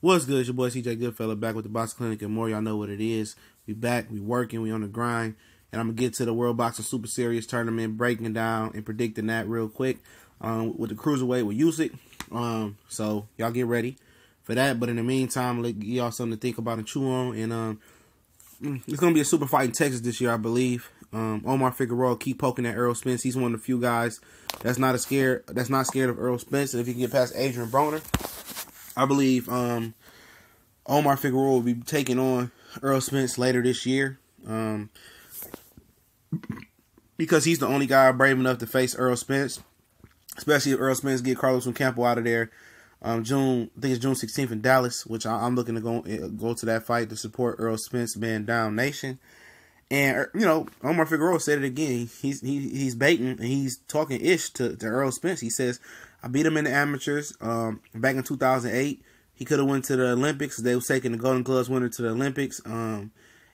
What's good? It's your boy CJ Goodfella back with the Boxing Clinic and more. Y'all know what it is. We back, we working, we on the grind. And I'm going to get to the World Boxing Super Series tournament, breaking down and predicting that real quick with the Cruiserweight with Usyk. So y'all get ready for that. But in the meantime, let give y'all something to think about and chew on. And it's going to be a super fight in Texas this year, I believe. Omar Figueroa keep poking at Errol Spence. He's one of the few guys that's not scared of Errol Spence. And if he can get past Adrian Broner, I believe Omar Figueroa will be taking on Errol Spence later this year because he's the only guy brave enough to face Errol Spence, especially if Errol Spence get Carlos Campo out of there. I think it's June 16th in Dallas, which I'm looking to go to that fight to support Errol Spence, man down nation. And you know, Omar Figueroa said it again. He's baiting and he's talking ish to Errol Spence. He says, I beat him in the amateurs back in 2008. He could have went to the Olympics. They was taking the Golden Gloves winner to the Olympics. And,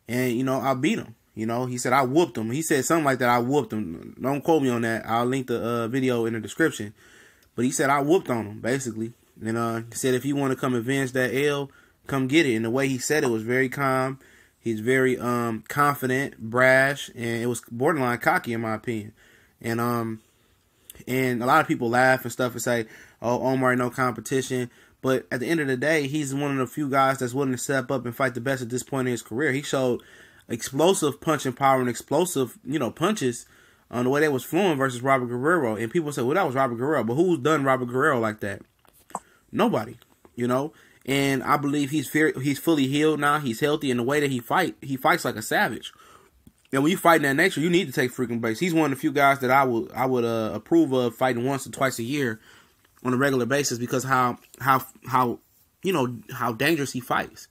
you know, I beat him. You know, he said, I whooped him. He said something like that, I whooped him. Don't quote me on that. I'll link the video in the description. But he said, I whooped on him, basically. And he said, if you want to come avenge that L, come get it. And the way he said it was very calm. He's very confident, brash, and it was borderline cocky, in my opinion. And a lot of people laugh and stuff and say, oh, Omar, no competition. But at the end of the day, he's one of the few guys that's willing to step up and fight the best at this point in his career. He showed explosive punching power and explosive, you know, punches on the way they was flowing versus Robert Guerrero. And people say, well, that was Robert Guerrero. But who's done Robert Guerrero like that? Nobody, you know. And I believe he's fully healed now. He's healthy. And the way that he fights like a savage. And when you fight in that nature, you need to take freaking breaks. He's one of the few guys that I would approve of fighting once or twice a year on a regular basis because how you know how dangerous he fights.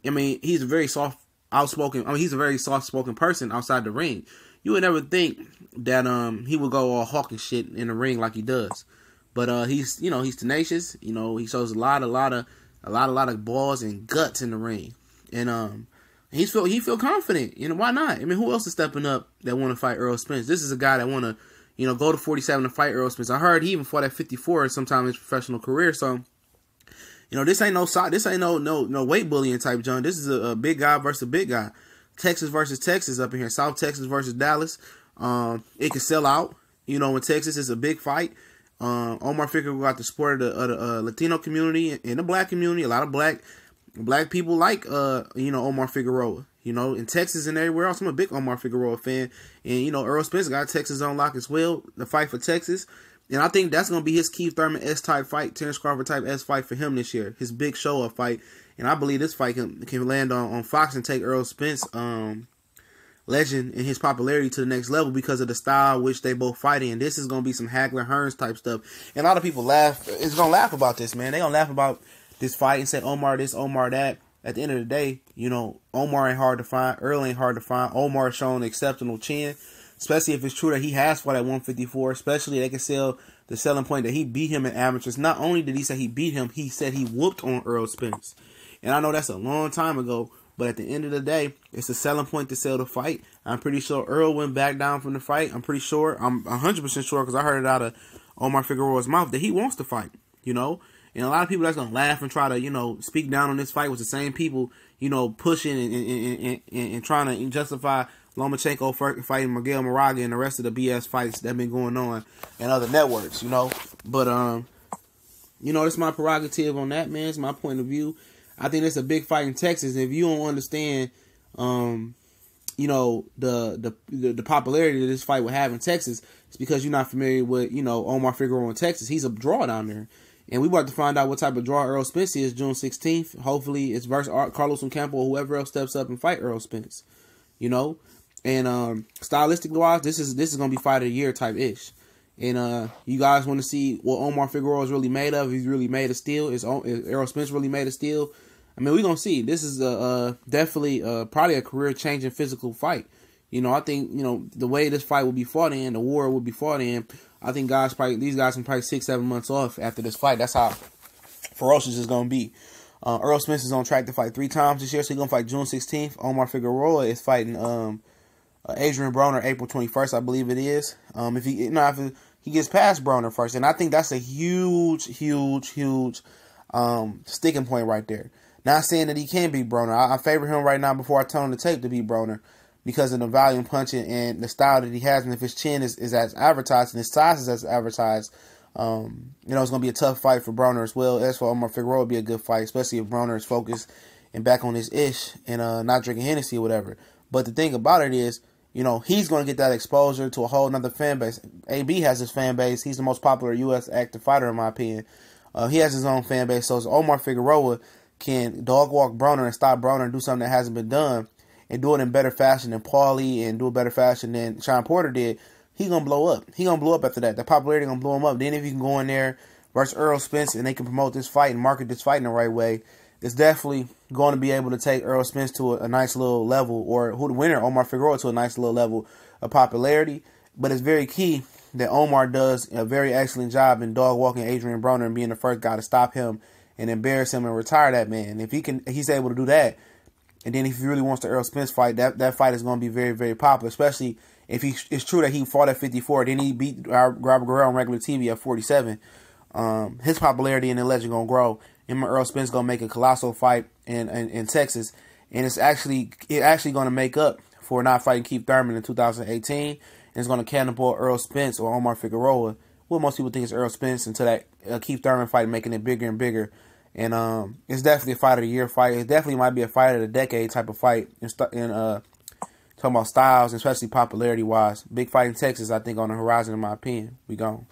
I mean, he's a very outspoken person outside the ring. You would never think that he would go all hawking shit in the ring like he does. But he's tenacious. You know, he shows a lot of balls and guts in the ring. And he feel confident. You know, why not? I mean, who else is stepping up that want to fight Errol Spence? This is a guy that want to, you know, go to 47 to fight Errol Spence. I heard he even fought at 54 sometime in his professional career. So, you know, this ain't no weight bullying type John. This is a big guy versus a big guy. Texas versus Texas up in here. South Texas versus Dallas. It can sell out. You know, in Texas, it's a big fight. Omar Figueroa got the support of the Latino community and the black community. A lot of black people like, you know, Omar Figueroa, you know, in Texas and everywhere else. I'm a big Omar Figueroa fan. And, you know, Errol Spence got Texas on lock as well, the fight for Texas. And I think that's going to be his Keith Thurman-esque type fight, Terrence Crawford type-esque fight for him this year. His big show-up fight. And I believe this fight can land on Fox and take Errol Spence, legend and his popularity to the next level because of the style which they both fight in. This is going to be some Hagler-Hearns type stuff. And a lot of people laugh. It's going to laugh about this, man. They're going to laugh about this fight and say Omar this, Omar that. At the end of the day, you know, Omar ain't hard to find. Errol ain't hard to find. Omar shown exceptional chin, especially if it's true that he has fought at 154. Especially they can sell the selling point that he beat him in amateurs. Not only did he say he beat him, he said he whooped on Errol Spence. And I know that's a long time ago, but at the end of the day, it's a selling point to sell the fight. I'm pretty sure Errol went back down from the fight. I'm pretty sure. I'm 100% sure because I heard it out of Omar Figueroa's mouth that he wants to fight, you know. And a lot of people that's going to laugh and try to, you know, speak down on this fight was the same people, you know, pushing and trying to justify Lomachenko fighting Miguel Moraga and the rest of the BS fights that have been going on in other networks, you know. But, you know, it's my prerogative on that, man. It's my point of view. I think it's a big fight in Texas. If you don't understand, you know, the popularity that this fight will have in Texas, it's because you're not familiar with, you know, Omar Figueroa in Texas. He's a draw down there. And we about to find out what type of draw Errol Spence is June 16th. Hopefully it's versus Carlos Campo or whoever else steps up and fight Errol Spence. You know? And stylistic-wise, this is going to be fight of the year type-ish. And you guys want to see what Omar Figueroa is really made of. He's really made of steel. Is Errol Spence really made of steel? I mean, we're going to see. This is definitely probably a career-changing physical fight. You know, I think, you know, the way this fight will be fought in, the war will be fought in, I think these guys can probably 6-7 months off after this fight. That's how ferocious it's going to be. Errol Spence is on track to fight 3 times this year, so he's going to fight June 16th. Omar Figueroa is fighting Adrian Broner April 21st, I believe it is. If he gets past Broner first, and I think that's a huge sticking point right there. Not saying that he can beat Broner. I favor him right now before I turn on the tape to beat Broner because of the volume punching and the style that he has. And if his chin is as advertised and his size is as advertised, it's going to be a tough fight for Broner as well. As for Omar Figueroa, would be a good fight, especially if Broner is focused and back on his ish and not drinking Hennessy or whatever. But the thing about it is, he's going to get that exposure to a whole nother fan base. AB has his fan base. He's the most popular U.S. active fighter, in my opinion. He has his own fan base. So Omar Figueroa can dog walk Broner and stop Broner and do something that hasn't been done and do it in better fashion than Paulie and do a better fashion than Sean Porter did, he's going to blow up. He's going to blow up after that. The popularity going to blow him up. Then if you can go in there versus Errol Spence and they can promote this fight and market this fight in the right way, it's definitely going to be able to take Errol Spence to a nice little level, or who the winner, Omar Figueroa, to a nice little level of popularity. But it's very key that Omar does a very excellent job in dog walking Adrian Broner and being the first guy to stop him and embarrass him and retire that man. If he's able to do that, and then if he really wants the Errol Spence fight, that fight is going to be very, very popular, especially if it's true that he fought at 54, then he beat Robert Guerrero on regular TV at 47. His popularity and the legend going to grow. And Errol Spence going to make a colossal fight in Texas, and it's actually going to make up for not fighting Keith Thurman in 2018, and it's going to catapult Errol Spence or Omar Figueroa. Well, most people think it's Errol Spence until that Keith Thurman fight, making it bigger and bigger. And it's definitely a fight of the year fight. It definitely might be a fight of the decade type of fight. Talking about styles, especially popularity wise. Big fight in Texas, I think, on the horizon, in my opinion. We gone.